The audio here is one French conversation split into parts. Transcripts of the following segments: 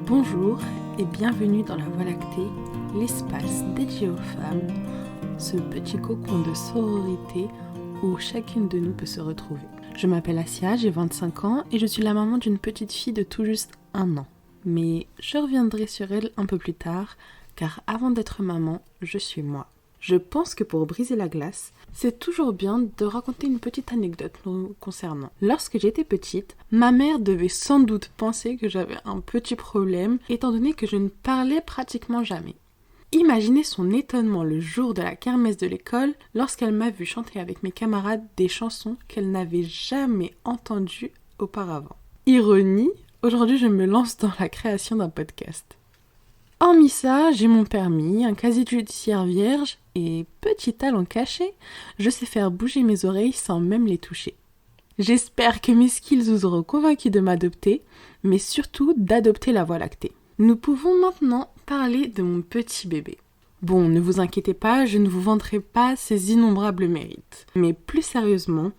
Bonjour et bienvenue dans la Voie lactée, l'espace dédié aux femmes, ce petit cocon de sororité où chacune de nous peut se retrouver. Je m'appelle Assia, j'ai 25 ans et je suis la maman d'une petite fille de tout juste 1 an. Mais je reviendrai sur elle un peu plus tard, car avant d'être maman, je suis moi. Je pense que pour briser la glace, c'est toujours bien de raconter une petite anecdote nous concernant. Lorsque j'étais petite, ma mère devait sans doute penser que j'avais un petit problème, étant donné que je ne parlais pratiquement jamais. Imaginez son étonnement le jour de la kermesse de l'école, lorsqu'elle m'a vu chanter avec mes camarades des chansons qu'elle n'avait jamais entendues auparavant. Ironie, aujourd'hui je me lance dans la création d'un podcast. Hormis ça, j'ai mon permis, un casier judiciaire vierge et, petit talent caché, je sais faire bouger mes oreilles sans même les toucher. J'espère que mes skills vous auront convaincu de m'adopter, mais surtout d'adopter la Voie lactée. Nous pouvons maintenant parler de mon petit bébé. Bon, ne vous inquiétez pas, je ne vous vanterai pas ses innombrables mérites. Mais plus sérieusement,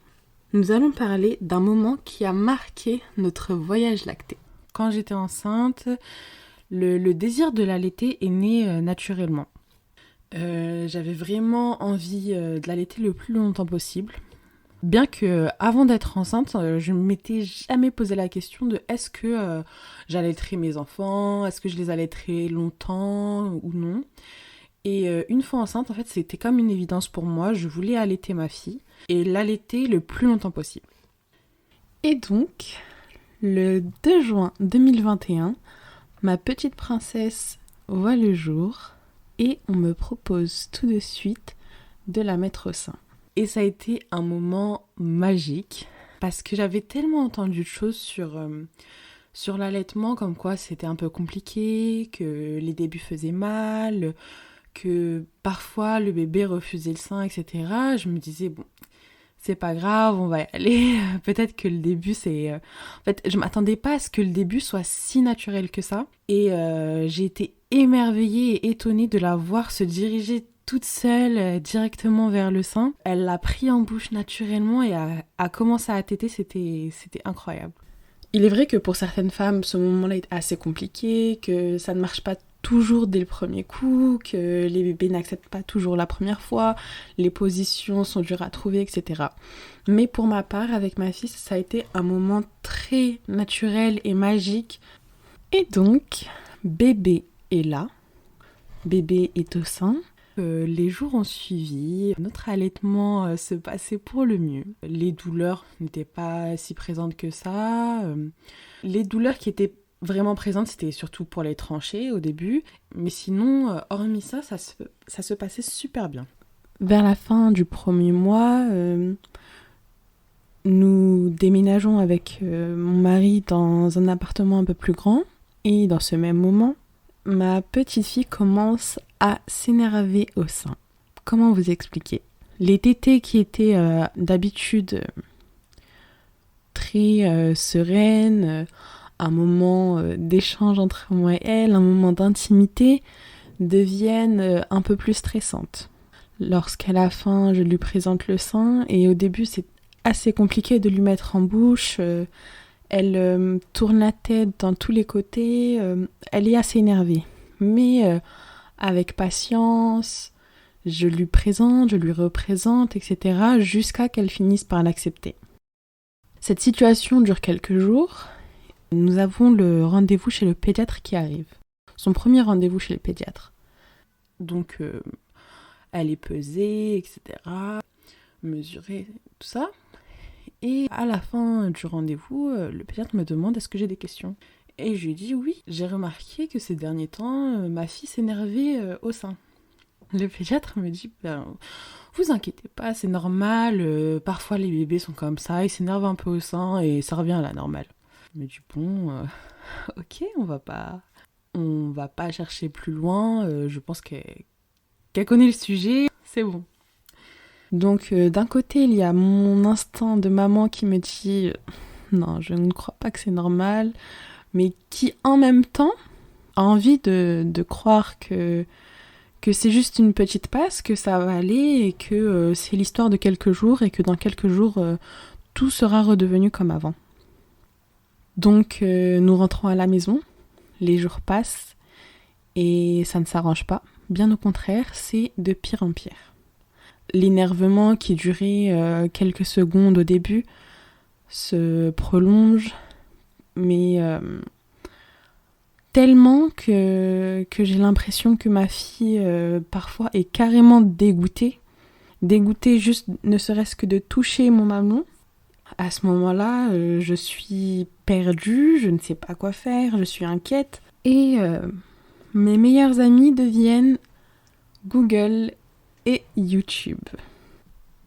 nous allons parler d'un moment qui a marqué notre voyage lacté. Quand j'étais enceinte, le désir de l'allaiter est né naturellement. J'avais vraiment envie de l'allaiter le plus longtemps possible. Bien que avant d'être enceinte, je ne m'étais jamais posé la question de est-ce que j'allaiterais mes enfants, est-ce que je les allaiterais longtemps ou non. Et une fois enceinte, en fait, c'était comme une évidence pour moi. Je voulais allaiter ma fille et l'allaiter le plus longtemps possible. Et donc, le 2 juin 2021, ma petite princesse voit le jour et on me propose tout de suite de la mettre au sein. Et ça a été un moment magique parce que j'avais tellement entendu de choses sur l'allaitement, comme quoi c'était un peu compliqué, que les débuts faisaient mal, que parfois le bébé refusait le sein, etc. Je me disais, bon, c'est pas grave, on va y aller. Peut-être que le début, c'est... En fait, je m'attendais pas à ce que le début soit si naturel que ça. Et j'ai été émerveillée et étonnée de la voir se diriger toute seule directement vers le sein. Elle l'a pris en bouche naturellement et a commencé à téter, c'était incroyable. Il est vrai que pour certaines femmes, ce moment-là est assez compliqué, que ça ne marche pas toujours dès le premier coup, que les bébés n'acceptent pas toujours la première fois, les positions sont dures à trouver, etc. Mais pour ma part, avec ma fille, ça a été un moment très naturel et magique. Et donc, bébé est là, bébé est au sein. Les jours ont suivi, notre allaitement se passait pour le mieux. Les douleurs n'étaient pas si présentes que ça. Les douleurs qui étaient vraiment présentes, c'était surtout pour les tranchées au début. Mais sinon, hormis ça, ça se passait super bien. Vers la fin du premier mois, nous déménageons avec mon mari dans un appartement un peu plus grand. Et dans ce même moment, ma petite fille commence à s'énerver au sein. Comment vous expliquer ? Les tétées qui étaient d'habitude très sereines, un moment d'échange entre moi et elle, un moment d'intimité, deviennent un peu plus stressantes. Lorsqu'elle a faim, je lui présente le sein et au début c'est assez compliqué de lui mettre en bouche. Elle tourne la tête dans tous les côtés, elle est assez énervée. Mais avec patience, je lui présente, je lui représente, etc. jusqu'à qu'elle finisse par l'accepter. Cette situation dure quelques jours. Nous avons le rendez-vous chez le pédiatre qui arrive. Son premier rendez-vous chez le pédiatre. Donc, elle est pesée, etc. Mesurée, tout ça. Et à la fin du rendez-vous, le pédiatre me demande est-ce que j'ai des questions. Et je lui dis oui, j'ai remarqué que ces derniers temps, ma fille s'énervait au sein. Le pédiatre me dit vous inquiétez pas, c'est normal, parfois les bébés sont comme ça, ils s'énervent un peu au sein et ça revient à la normale. Je me dis bon, ok, on va pas chercher plus loin, je pense qu'elle connaît le sujet, c'est bon. Donc d'un côté, il y a mon instinct de maman qui me dit non, je ne crois pas que c'est normal, mais qui en même temps a envie de croire que c'est juste une petite passe, que ça va aller et que c'est l'histoire de quelques jours et que dans quelques jours, tout sera redevenu comme avant. Donc nous rentrons à la maison. les jours passent et ça ne s'arrange pas. Bien au contraire, c'est de pire en pire. L'énervement qui durait quelques secondes au début se prolonge, mais tellement que j'ai l'impression que ma fille parfois est carrément dégoûtée. Dégoûtée juste ne serait-ce que de toucher mon mamelon. À ce moment-là, je suis perdue, je ne sais pas quoi faire, je suis inquiète. Et mes meilleurs amis deviennent Google et YouTube.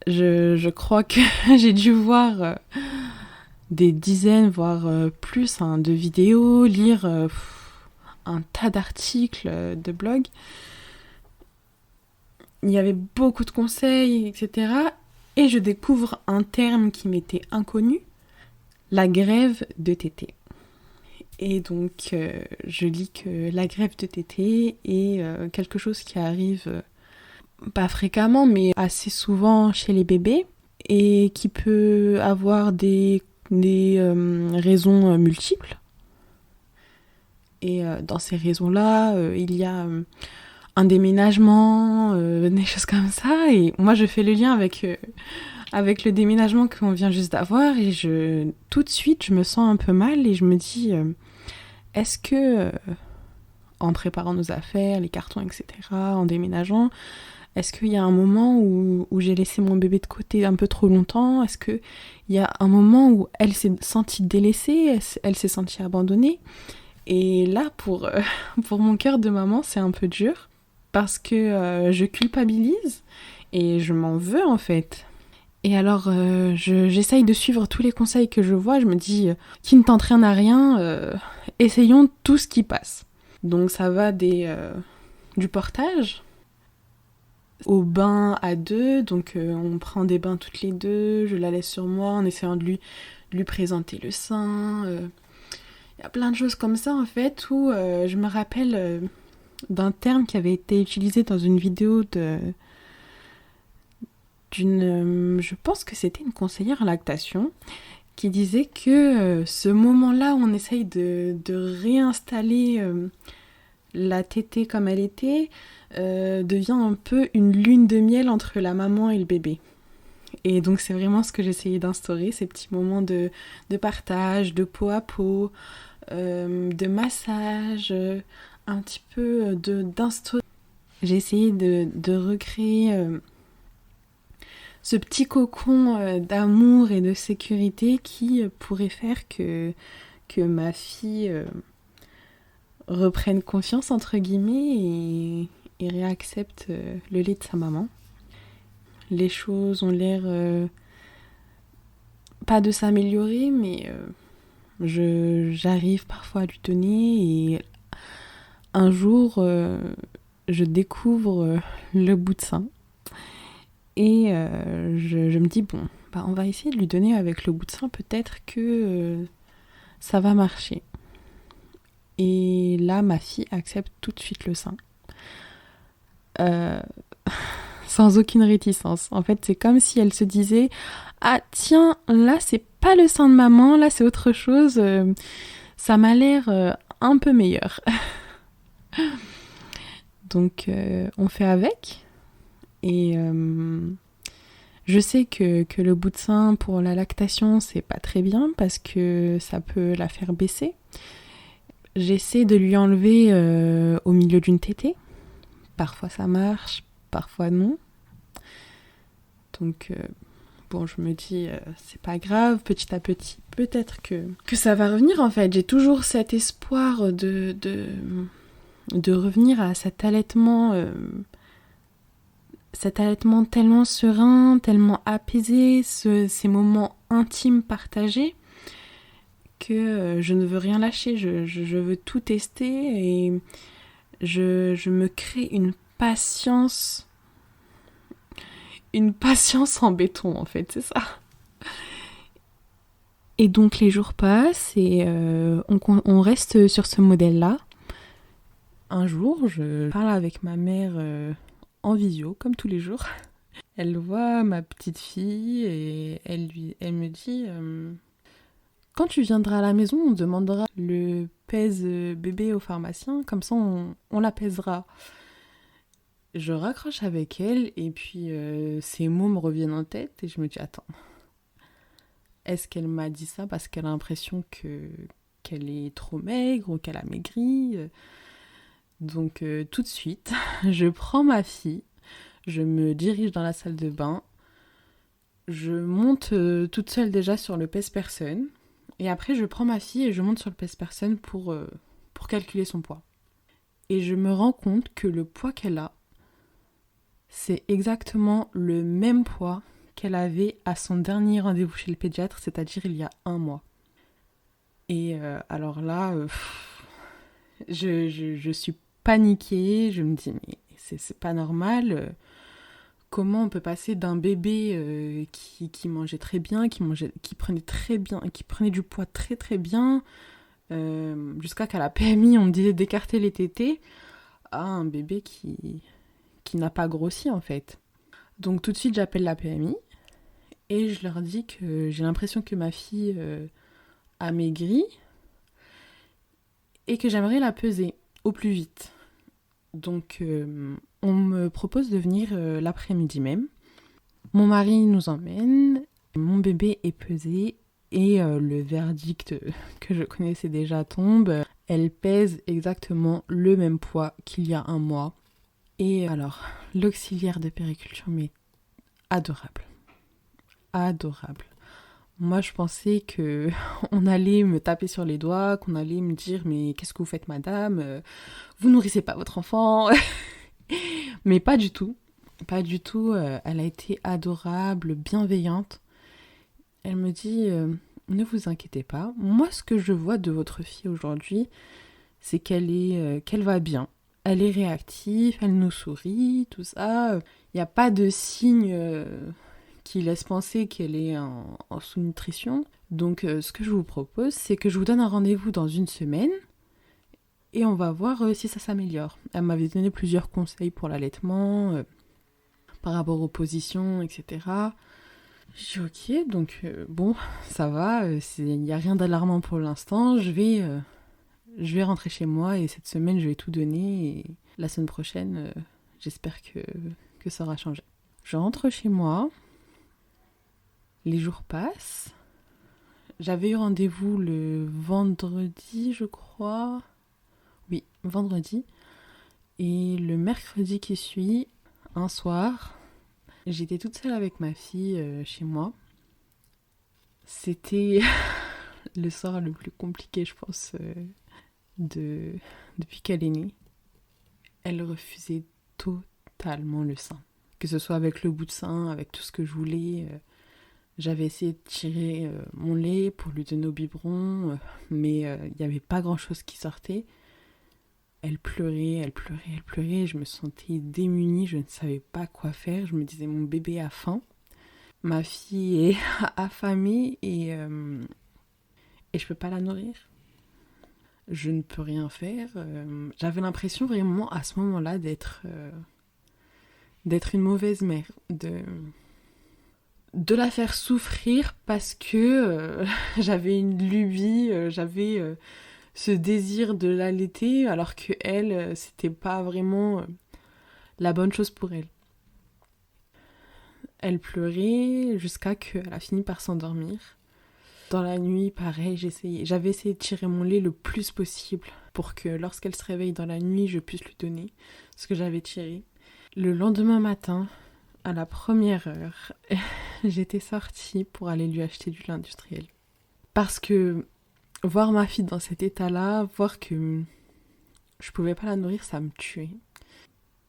Je crois que j'ai dû voir des dizaines, voire plus, de vidéos, lire un tas d'articles, de blogs. Il y avait beaucoup de conseils, etc. Et je découvre un terme qui m'était inconnu, la grève de tétée. Et donc, je lis que la grève de tétée est quelque chose qui arrive pas fréquemment, mais assez souvent chez les bébés, et qui peut avoir des raisons multiples. Et dans ces raisons-là, il y a un déménagement, des choses comme ça. Et moi, je fais le lien avec le déménagement qu'on vient juste d'avoir. Et tout de suite, je me sens un peu mal et je me dis, est-ce que, en préparant nos affaires, les cartons, etc., en déménageant, est-ce qu'il y a un moment où j'ai laissé mon bébé de côté un peu trop longtemps ? Est-ce qu'il y a un moment où elle s'est sentie délaissée ? Elle s'est sentie abandonnée ? Et là, pour mon cœur de maman, c'est un peu dur parce que je culpabilise et je m'en veux en fait. Et alors, j'essaye de suivre tous les conseils que je vois. Je me dis, qui ne tente rien à rien, essayons tout ce qui passe. Donc ça va du portage au bain à deux. Donc on prend des bains toutes les deux. Je la laisse sur moi en essayant de lui présenter le sein. Il y a plein de choses comme ça en fait où je me rappelle d'un terme qui avait été utilisé dans une vidéo je pense que c'était une conseillère en lactation qui disait que ce moment-là où on essaye de réinstaller la tétée comme elle était devient un peu une lune de miel entre la maman et le bébé. Et donc c'est vraiment ce que j'essayais d'instaurer, ces petits moments de partage, de peau à peau, de massage, un petit peu d'instaurer. J'ai essayé de recréer ce petit cocon d'amour et de sécurité qui pourrait faire que ma fille reprenne confiance entre guillemets et réaccepte le lait de sa maman. Les choses ont l'air pas de s'améliorer, mais j'arrive parfois à lui donner et un jour je découvre le bout de sein et je me dis bon, on va essayer de lui donner avec le bout de sein, peut-être que ça va marcher. Et là ma fille accepte tout de suite le sein. Sans aucune réticence. En fait, c'est comme si elle se disait « Ah tiens, là c'est pas le sein de maman, là c'est autre chose, ça m'a l'air un peu meilleur. » Donc on fait avec. Et je sais que le bout de sein pour la lactation, c'est pas très bien parce que ça peut la faire baisser. J'essaie de lui enlever au milieu d'une tétée. Parfois ça marche, parfois non. Donc je me dis c'est pas grave, petit à petit peut-être que ça va revenir en fait. J'ai toujours cet espoir de revenir à cet allaitement tellement serein, tellement apaisé, ces moments intimes partagés que je ne veux rien lâcher, je veux tout tester et je me crée une patience en béton en fait, c'est ça. Et donc les jours passent et on reste sur ce modèle-là. Un jour, je parle avec ma mère en visio, comme tous les jours. Elle voit ma petite fille et elle me dit quand tu viendras à la maison, on demandera le pèse bébé au pharmacien, comme ça on la pèsera. Je raccroche avec elle et puis ces mots me reviennent en tête et je me dis attends, est-ce qu'elle m'a dit ça parce qu'elle a l'impression qu'elle est trop maigre ou qu'elle a maigri? Donc tout de suite, je prends ma fille, je me dirige dans la salle de bain, je monte toute seule déjà sur le pèse-personne et après je prends ma fille et je monte sur le pèse-personne pour calculer son poids. Et je me rends compte que le poids qu'elle a, c'est exactement le même poids qu'elle avait à son dernier rendez-vous chez le pédiatre, c'est-à-dire il y a 1 mois. Et alors là, je suis paniquée, je me dis mais c'est pas normal. Comment on peut passer d'un bébé qui mangeait très bien, qui prenait très bien, qui prenait du poids très très bien, jusqu'à qu'à la PMI on me disait d'écarter les tétés, à un bébé qui n'a pas grossi en fait. Donc tout de suite j'appelle la PMI et je leur dis que j'ai l'impression que ma fille a maigri et que j'aimerais la peser au plus vite. Donc on me propose de venir l'après-midi même. Mon mari nous emmène, mon bébé est pesé et le verdict que je connaissais déjà tombe. Elle pèse exactement le même poids qu'il y a 1 mois. Et alors, l'auxiliaire de périculture, mais adorable. Adorable. Moi, je pensais que on allait me taper sur les doigts, qu'on allait me dire « Mais qu'est-ce que vous faites, madame? Vous nourrissez pas votre enfant ?» Mais pas du tout. Pas du tout. Elle a été adorable, bienveillante. Elle me dit « Ne vous inquiétez pas. Moi, ce que je vois de votre fille aujourd'hui, c'est qu'elle va bien. Elle est réactive, elle nous sourit, tout ça. Il n'y a pas de signe qui laisse penser qu'elle est en sous-nutrition. Donc ce que je vous propose, c'est que je vous donne un rendez-vous dans 1 semaine et on va voir si ça s'améliore. » Elle m'avait donné plusieurs conseils pour l'allaitement, par rapport aux positions, etc. J'ai dit ok, donc bon, ça va, il n'y a rien d'alarmant pour l'instant, je vais rentrer chez moi et cette semaine je vais tout donner et la semaine prochaine j'espère que ça aura changé. Je rentre chez moi, les jours passent, j'avais eu rendez-vous le vendredi je crois, oui vendredi, et le mercredi qui suit, un soir, j'étais toute seule avec ma fille chez moi. C'était le soir le plus compliqué je pense depuis qu'elle est née. Elle refusait totalement le sein. Que ce soit avec le bout de sein, avec tout ce que je voulais. J'avais essayé de tirer mon lait pour lui donner au biberon, mais il n'y avait pas grand-chose qui sortait. Elle pleurait, elle pleurait, elle pleurait. Je me sentais démunie, je ne savais pas quoi faire. Je me disais, mon bébé a faim. Ma fille est affamée et je peux pas la nourrir. Je ne peux rien faire. J'avais l'impression vraiment à ce moment-là d'être une mauvaise mère, de la faire souffrir parce que j'avais une lubie, j'avais ce désir de l'allaiter alors que elle, c'était pas vraiment la bonne chose pour elle. Elle pleurait jusqu'à qu'elle a fini par s'endormir. Dans la nuit, pareil, j'avais essayé de tirer mon lait le plus possible pour que lorsqu'elle se réveille dans la nuit, je puisse lui donner ce que j'avais tiré. Le lendemain matin, à la première heure, j'étais sortie pour aller lui acheter du lait industriel. Parce que voir ma fille dans cet état-là, voir que je pouvais pas la nourrir, ça me tuait.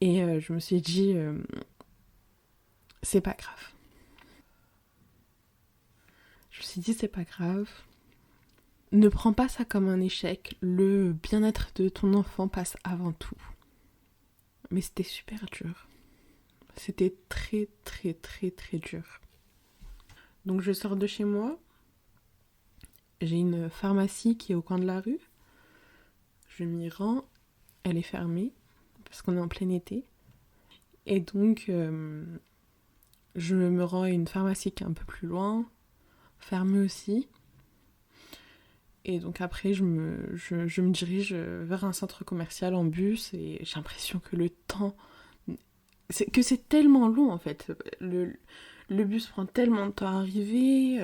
Et je me suis dit, c'est pas grave. Je me suis dit, c'est pas grave. Ne prends pas ça comme un échec. Le bien-être de ton enfant passe avant tout. Mais c'était super dur. C'était très, très, très, très dur. Donc je sors de chez moi. J'ai une pharmacie qui est au coin de la rue. Je m'y rends. Elle est fermée parce qu'on est en plein été. Et donc, je me rends à une pharmacie qui est un peu plus loin, fermée aussi. Et donc après, je me dirige vers un centre commercial en bus et j'ai l'impression que le temps... c'est tellement long en fait. Le bus prend tellement de temps à arriver.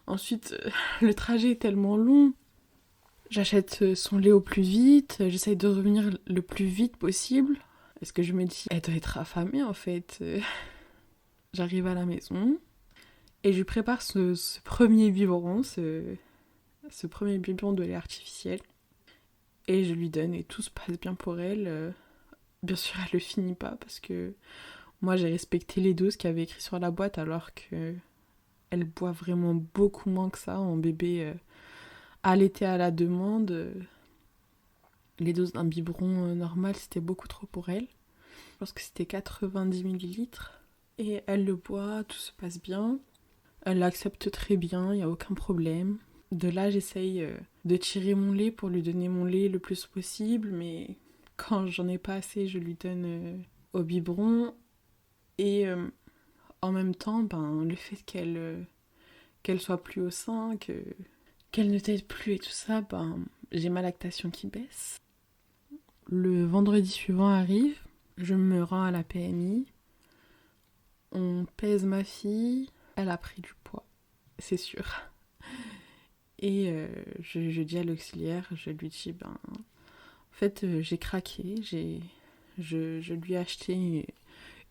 Ensuite, le trajet est tellement long. J'achète son lait au plus vite. J'essaye de revenir le plus vite possible. Parce que je me dis, elle doit être affamée en fait. J'arrive à la maison et je lui prépare ce premier biberon, ce premier biberon de lait artificiel. Et je lui donne et tout se passe bien pour elle. Bien sûr, elle le finit pas parce que moi j'ai respecté les doses qu'il y avait écrit sur la boîte alors que elle boit vraiment beaucoup moins que ça en bébé allaité à la demande. Les doses d'un biberon normal, c'était beaucoup trop pour elle. Je pense que c'était 90 millilitres. Et elle le boit, tout se passe bien. Elle l'accepte très bien, il n'y a aucun problème. De là, j'essaye de tirer mon lait pour lui donner mon lait le plus possible, mais quand j'en ai pas assez, je lui donne au biberon. Et en même temps, le fait qu'elle soit plus au sein, qu'elle ne tète plus et tout ça, j'ai ma lactation qui baisse. Le vendredi suivant arrive, je me rends à la PMI, on pèse ma fille, elle a pris du poids, c'est sûr. Et je dis à l'auxiliaire, je lui dis, en fait, j'ai craqué, je lui ai acheté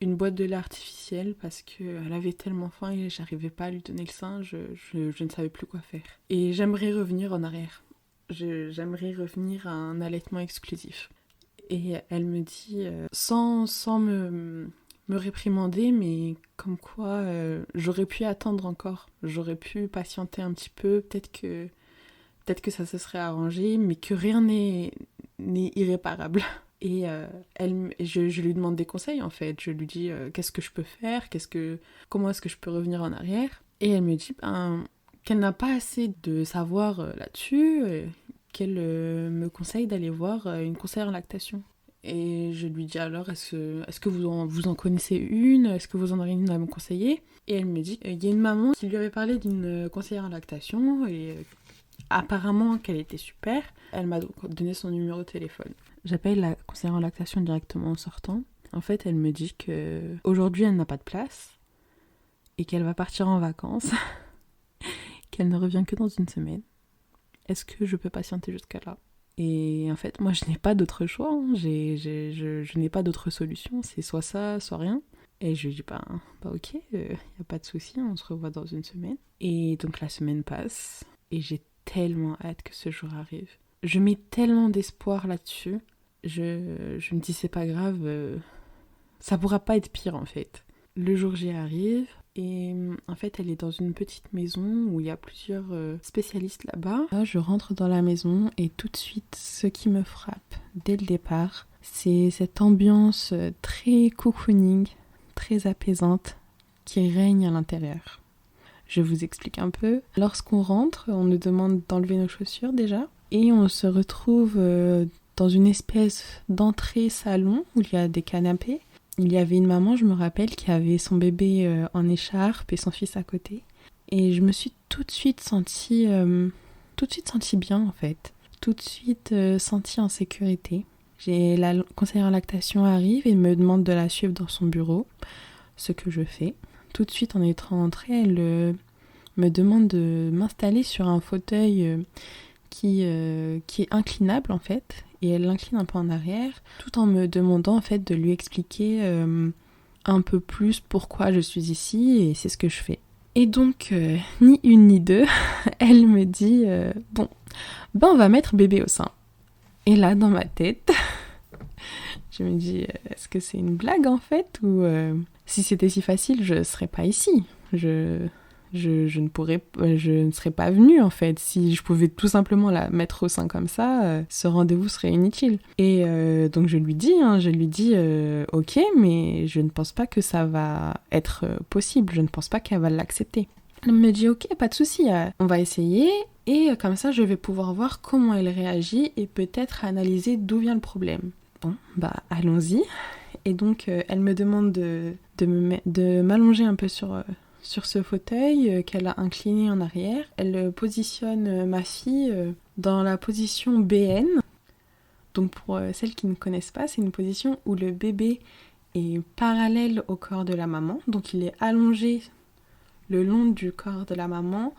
une boîte de lait artificiel parce qu'elle avait tellement faim et j'arrivais pas à lui donner le sein, je ne savais plus quoi faire. Et j'aimerais revenir en arrière. J'aimerais revenir à un allaitement exclusif. Et elle me dit, sans me réprimander, mais comme quoi j'aurais pu attendre encore. J'aurais pu patienter un petit peu, peut-être que ça se serait arrangé, mais que rien n'est irréparable. Et je lui demande des conseils en fait. Je lui dis qu'est-ce que je peux faire, comment est-ce que je peux revenir en arrière. Et elle me dit qu'elle n'a pas assez de savoir là-dessus, qu'elle me conseille d'aller voir une conseillère en lactation. Et je lui dis alors, est-ce que vous en connaissez une? Est-ce que vous en aurez une à me conseiller? Et elle me dit qu'il y a une maman qui lui avait parlé d'une conseillère en lactation et apparemment qu'elle était super. Elle m'a donc donné son numéro de téléphone. J'appelle la conseillère en lactation directement en sortant. En fait, elle me dit qu'aujourd'hui, elle n'a pas de place et qu'elle va partir en vacances, qu'elle ne revient que dans une semaine. Est-ce que je peux patienter jusqu'à là? Et en fait, moi, je n'ai pas d'autre choix. Je n'ai pas d'autre solution. C'est soit ça, soit rien. Et je lui dis, ok, y a pas de souci, on se revoit dans une semaine. Et donc, la semaine passe et j'ai tellement hâte que ce jour arrive. Je mets tellement d'espoir là-dessus. Je me dis, c'est pas grave, ça pourra pas être pire en fait. Le jour J arrive et en fait elle est dans une petite maison où il y a plusieurs spécialistes là-bas. Là, je rentre dans la maison et tout de suite ce qui me frappe dès le départ, c'est cette ambiance très cocooning, très apaisante qui règne à l'intérieur. Je vous explique un peu. Lorsqu'on rentre, on nous demande d'enlever nos chaussures déjà et on se retrouve dans une espèce d'entrée salon où il y a des canapés. Il y avait une maman, je me rappelle, qui avait son bébé en écharpe et son fils à côté. Et je me suis tout de suite sentie bien en fait. Tout de suite sentie en sécurité. La conseillère en lactation arrive et me demande de la suivre dans son bureau, ce que je fais. Tout de suite en étant entrée, elle me demande de m'installer sur un fauteuil qui est inclinable en fait. Et elle l'incline un peu en arrière, tout en me demandant en fait de lui expliquer un peu plus pourquoi je suis ici, et c'est ce que je fais. Et donc, ni une ni deux, elle me dit on va mettre bébé au sein. Et là, dans ma tête, je me dis, est-ce que c'est une blague en fait, ou si c'était si facile, je serais pas ici. Je ne serais pas venue en fait. Si je pouvais tout simplement la mettre au sein comme ça, ce rendez-vous serait inutile. Et donc je lui dis, ok, mais je ne pense pas que ça va être possible. Je ne pense pas qu'elle va l'accepter. Elle me dit ok, pas de souci, on va essayer. Et comme ça, je vais pouvoir voir comment elle réagit et peut-être analyser d'où vient le problème. Bon, allons-y. Et donc, elle me demande de m'allonger un peu sur sur ce fauteuil qu'elle a incliné en arrière. Elle positionne ma fille dans la position BN. Donc pour celles qui ne connaissent pas, c'est une position où le bébé est parallèle au corps de la maman. Donc il est allongé le long du corps de la maman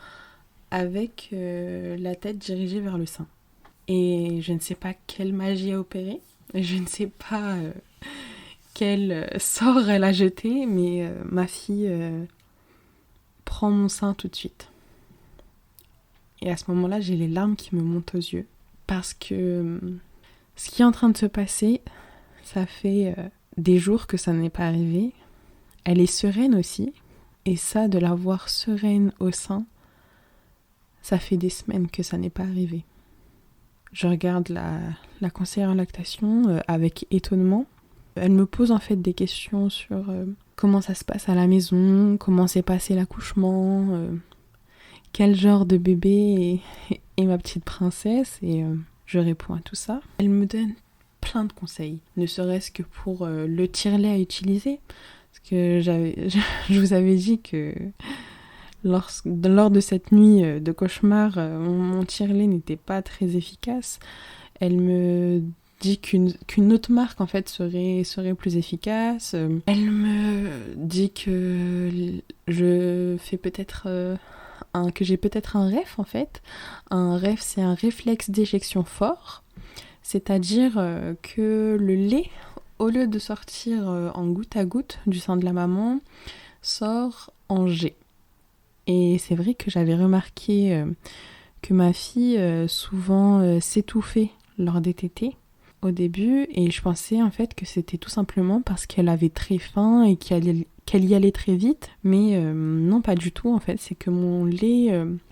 avec la tête dirigée vers le sein. Et je ne sais pas quelle magie a opéré, je ne sais pas quel sort elle a jeté, mais ma fille prend mon sein tout de suite. Et à ce moment-là, j'ai les larmes qui me montent aux yeux. Parce que ce qui est en train de se passer, ça fait des jours que ça n'est pas arrivé. Elle est sereine aussi. Et ça, de la voir sereine au sein, ça fait des semaines que ça n'est pas arrivé. Je regarde la conseillère en lactation avec étonnement. Elle me pose en fait des questions sur comment ça se passe à la maison, comment s'est passé l'accouchement, quel genre de bébé est ma petite princesse, et je réponds à tout ça. Elle me donne plein de conseils, ne serait-ce que pour le tire-lait à utiliser, parce que je vous avais dit que lors de cette nuit de cauchemar, mon tire-lait n'était pas très efficace. Elle me dit qu'une autre marque en fait serait plus efficace. Elle me dit que je fais peut-être que j'ai peut-être un REF en fait. Un REF, c'est un réflexe d'éjection fort, c'est-à-dire que le lait, au lieu de sortir en goutte à goutte du sein de la maman, sort en jet. Et c'est vrai que j'avais remarqué que ma fille souvent s'étouffait lors des tétés au début, et je pensais en fait que c'était tout simplement parce qu'elle avait très faim et qu'elle y allait très vite, mais non, pas du tout en fait, c'est que mon lait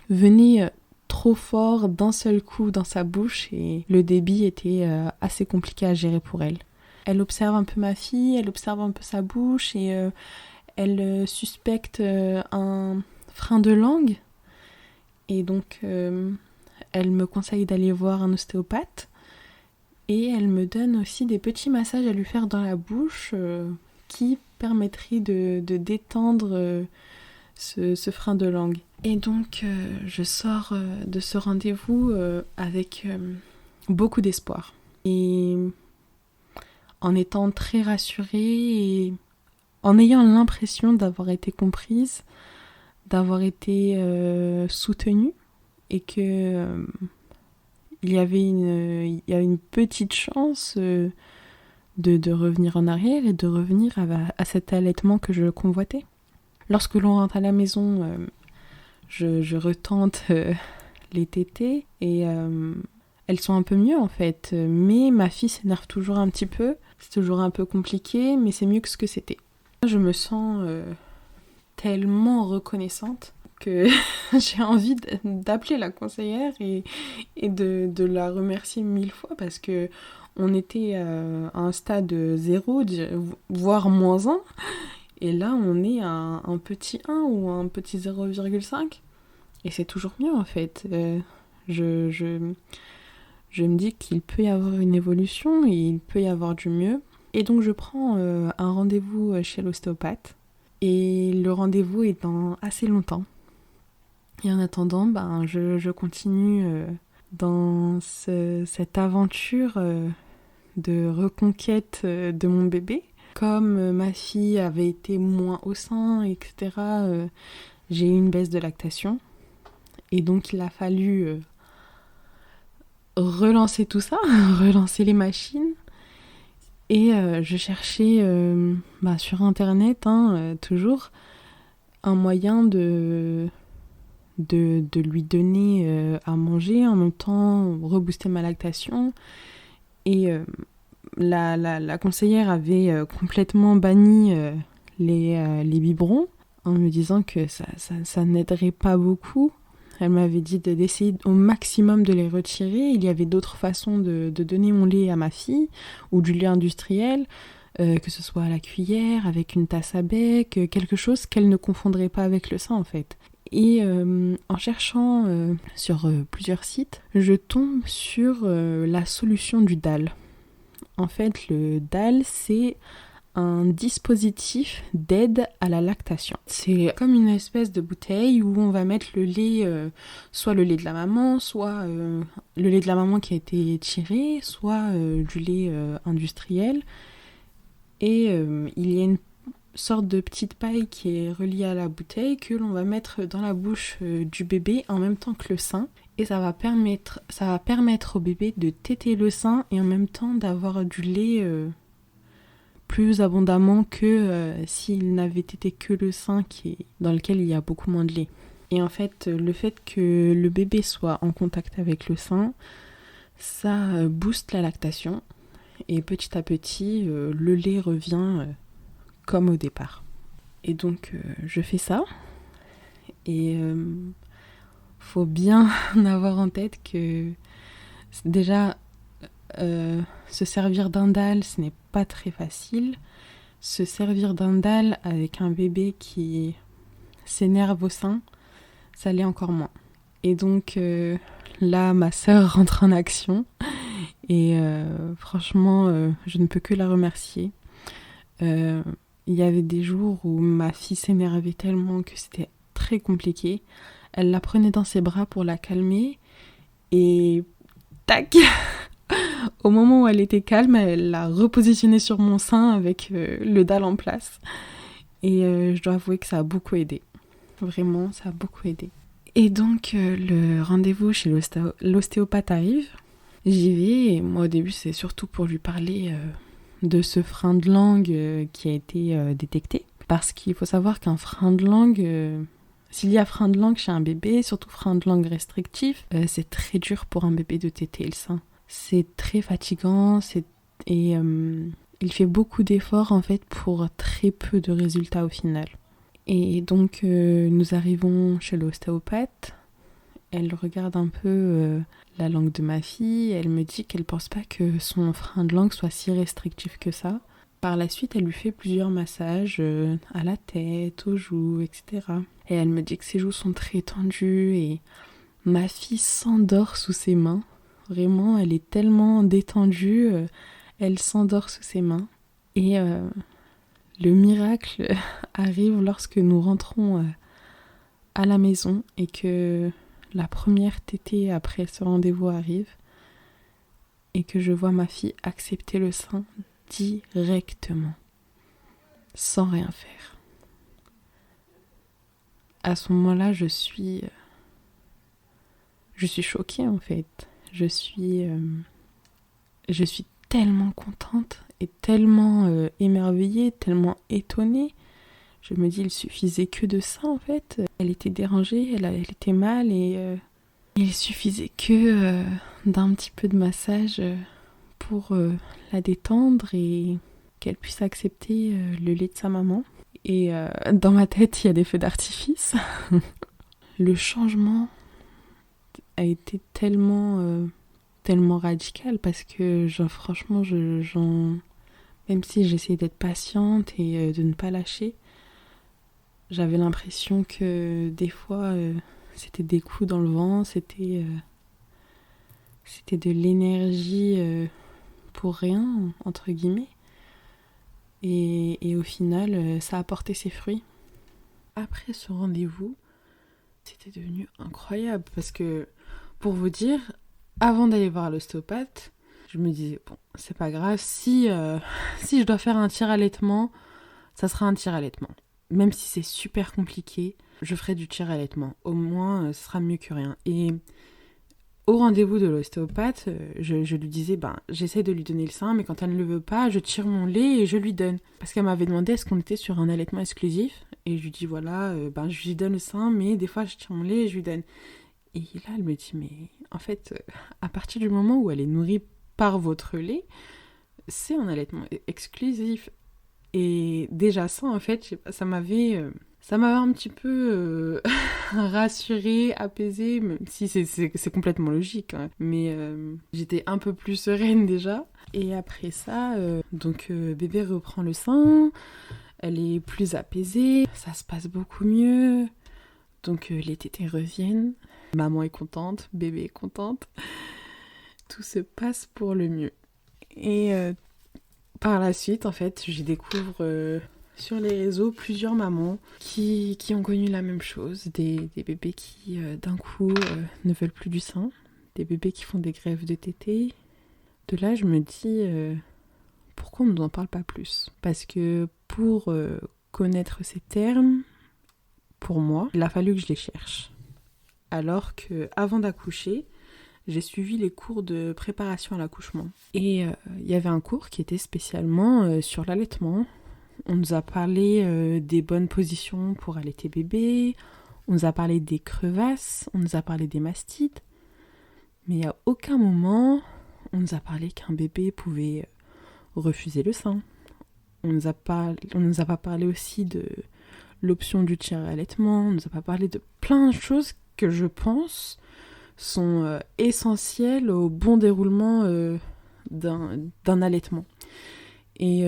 venait trop fort d'un seul coup dans sa bouche et le débit était assez compliqué à gérer pour elle. Elle observe un peu ma fille, elle observe un peu sa bouche et elle suspecte un frein de langue, et donc elle me conseille d'aller voir un ostéopathe, et elle me donne aussi des petits massages à lui faire dans la bouche qui permettraient de détendre ce frein de langue. Et donc je sors de ce rendez-vous avec beaucoup d'espoir, et en étant très rassurée et en ayant l'impression d'avoir été comprise, d'avoir été soutenue, et que il y avait une petite chance de revenir en arrière et de revenir à cet allaitement que je convoitais. Lorsque l'on rentre à la maison, je retente les tétés et elles sont un peu mieux en fait, mais ma fille s'énerve toujours un petit peu, c'est toujours un peu compliqué, mais c'est mieux que ce que c'était. Je me sens tellement reconnaissante que j'ai envie d'appeler la conseillère et de la remercier 1000 fois, parce que on était à un stade 0, voire -1, et là on est à un petit 1 ou un petit 0,5, et c'est toujours mieux en fait. Je me dis qu'il peut y avoir une évolution et il peut y avoir du mieux, et donc je prends un rendez-vous chez l'ostéopathe. Et le rendez-vous est dans assez longtemps. Et en attendant, je continue dans cette aventure de reconquête de mon bébé. Comme ma fille avait été moins au sein, etc., j'ai eu une baisse de lactation. Et donc il a fallu relancer tout ça, relancer les machines. Et je cherchais sur internet, toujours, un moyen de lui donner à manger, en même temps rebooster ma lactation. Et la conseillère avait complètement banni les biberons, en me disant que ça n'aiderait pas beaucoup. Elle m'avait dit d'essayer au maximum de les retirer. Il y avait d'autres façons de donner mon lait à ma fille, ou du lait industriel, que ce soit à la cuillère, avec une tasse à bec, quelque chose qu'elle ne confondrait pas avec le sein en fait. Et en cherchant sur plusieurs sites, je tombe sur la solution du DAL. En fait, le DAL, c'est un dispositif d'aide à la lactation. C'est comme une espèce de bouteille où on va mettre le lait, soit le lait de la maman, soit le lait de la maman qui a été tiré, soit du lait industriel. Et il y a une sorte de petite paille qui est reliée à la bouteille que l'on va mettre dans la bouche du bébé en même temps que le sein. Et ça va permettre au bébé de téter le sein et en même temps d'avoir du lait plus abondamment que s'il n'avait tété que le sein dans lequel il y a beaucoup moins de lait. Et en fait, le fait que le bébé soit en contact avec le sein, ça booste la lactation. Et petit à petit, le lait revient comme au départ. Et donc, je fais ça. Et faut bien avoir en tête que déjà, se servir d'un dalle, ce n'est pas très facile. Se servir d'un dalle avec un bébé qui s'énerve au sein, ça l'est encore moins. Et donc là, ma sœur rentre en action. Et franchement, je ne peux que la remercier. Il y avait des jours où ma fille s'énervait tellement que c'était très compliqué. Elle la prenait dans ses bras pour la calmer. Et tac au moment où elle était calme, elle l'a repositionnée sur mon sein avec le dalle en place. Et je dois avouer que ça a beaucoup aidé. Vraiment, ça a beaucoup aidé. Et donc, le rendez-vous chez l'ostéopathe arrive. J'y vais et moi au début c'est surtout pour lui parler de ce frein de langue qui a été détecté. Parce qu'il faut savoir qu'un frein de langue, s'il y a frein de langue chez un bébé, surtout frein de langue restrictif, c'est très dur pour un bébé de téter le sein. C'est très fatigant et il fait beaucoup d'efforts en fait pour très peu de résultats au final. Et donc nous arrivons chez l'ostéopathe. Elle regarde un peu la langue de ma fille. Elle me dit qu'elle pense pas que son frein de langue soit si restrictif que ça. Par la suite, elle lui fait plusieurs massages à la tête, aux joues, etc. Et elle me dit que ses joues sont très tendues et ma fille s'endort sous ses mains. Vraiment, elle est tellement détendue, elle s'endort sous ses mains. Et le miracle arrive lorsque nous rentrons à la maison et que la première tétée après ce rendez-vous arrive et que je vois ma fille accepter le sein directement, sans rien faire. À ce moment-là, je suis choquée en fait. Je suis tellement contente et tellement émerveillée, tellement étonnée. Je me dis, il suffisait que de ça en fait. Elle était dérangée, elle était mal et il suffisait que d'un petit peu de massage pour la détendre et qu'elle puisse accepter le lait de sa maman. Et dans ma tête, il y a des feux d'artifice. Le changement a été tellement radical parce que franchement, même si j'essayais d'être patiente et de ne pas lâcher, j'avais l'impression que des fois c'était des coups dans le vent, c'était de l'énergie pour rien, entre guillemets. Et au final, ça a porté ses fruits. Après ce rendez-vous, c'était devenu incroyable parce que, pour vous dire, avant d'aller voir l'ostéopathe, je me disais, bon, c'est pas grave, si je dois faire un tir-allaitement, ça sera un tir-allaitement. Même si c'est super compliqué, je ferai du tir-allaitement. Au moins, ce sera mieux que rien. Et au rendez-vous de l'ostéopathe, je lui disais, j'essaie de lui donner le sein, mais quand elle ne le veut pas, je tire mon lait et je lui donne. Parce qu'elle m'avait demandé est-ce qu'on était sur un allaitement exclusif. Et je lui dis, voilà, je lui donne le sein, mais des fois, je tire mon lait et je lui donne. Et là, elle me dit, mais en fait, à partir du moment où elle est nourrie par votre lait, c'est un allaitement exclusif. Et déjà ça, en fait, ça m'avait un petit peu rassurée, apaisée, même si c'est complètement logique. Hein. Mais j'étais un peu plus sereine déjà. Et après ça, bébé reprend le sein, elle est plus apaisée, ça se passe beaucoup mieux. Donc les tétés reviennent, maman est contente, bébé est contente. Tout se passe pour le mieux. Et Par la suite, en fait, je découvre sur les réseaux plusieurs mamans qui ont connu la même chose, des bébés qui, d'un coup, ne veulent plus du sein, des bébés qui font des greffes de tétés. De là, je me dis, pourquoi on ne nous en parle pas plus ? Parce que pour connaître ces termes, pour moi, il a fallu que je les cherche. Alors qu'avant d'accoucher, j'ai suivi les cours de préparation à l'accouchement. Et il y avait un cours qui était spécialement sur l'allaitement. On nous a parlé des bonnes positions pour allaiter bébé, on nous a parlé des crevasses, on nous a parlé des mastites. Mais à aucun moment, on nous a parlé qu'un bébé pouvait refuser le sein. On nous a pas parlé aussi de l'option du tiers-allaitement, on nous a pas parlé de plein de choses que je pense sont essentielles au bon déroulement d'un allaitement. Et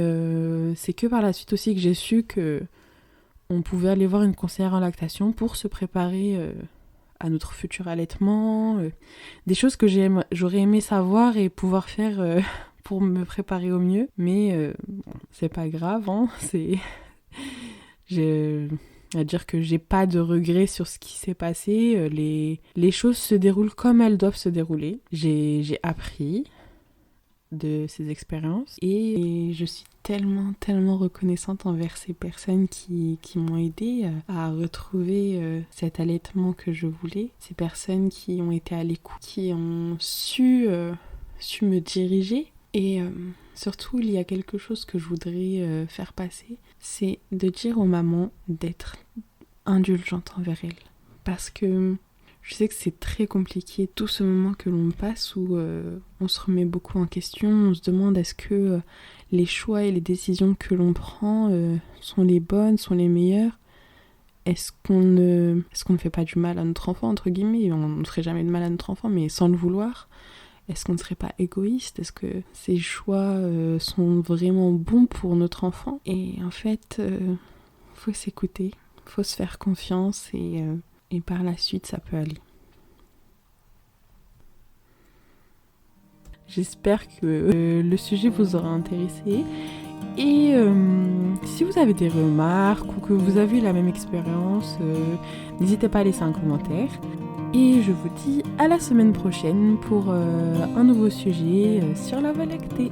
c'est que par la suite aussi que j'ai su que on pouvait aller voir une conseillère en lactation pour se préparer à notre futur allaitement. Des choses que j'aurais aimé savoir et pouvoir faire pour me préparer au mieux. Mais bon, c'est pas grave, hein, à dire que j'ai pas de regrets sur ce qui s'est passé. Les choses se déroulent comme elles doivent se dérouler. J'ai appris de ces expériences et je suis tellement reconnaissante envers ces personnes qui m'ont aidée à retrouver cet allaitement que je voulais, ces personnes qui ont été à l'écoute, qui ont su me diriger. Et surtout, il y a quelque chose que je voudrais faire passer, c'est de dire aux mamans d'être indulgentes envers elles. Parce que je sais que c'est très compliqué, tout ce moment que l'on passe où on se remet beaucoup en question, on se demande est-ce que les choix et les décisions que l'on prend sont les bonnes, sont les meilleures. Est-ce qu'on ne fait pas du mal à notre enfant, entre guillemets, on ne ferait jamais de mal à notre enfant, mais sans le vouloir. Est-ce qu'on ne serait pas égoïste ? Est-ce que ces choix sont vraiment bons pour notre enfant ? Et en fait, faut s'écouter, faut se faire confiance et par la suite, ça peut aller. J'espère que le sujet vous aura intéressé. Et si vous avez des remarques ou que vous avez eu la même expérience, n'hésitez pas à laisser un commentaire. Et je vous dis à la semaine prochaine pour un nouveau sujet sur la Voie lactée.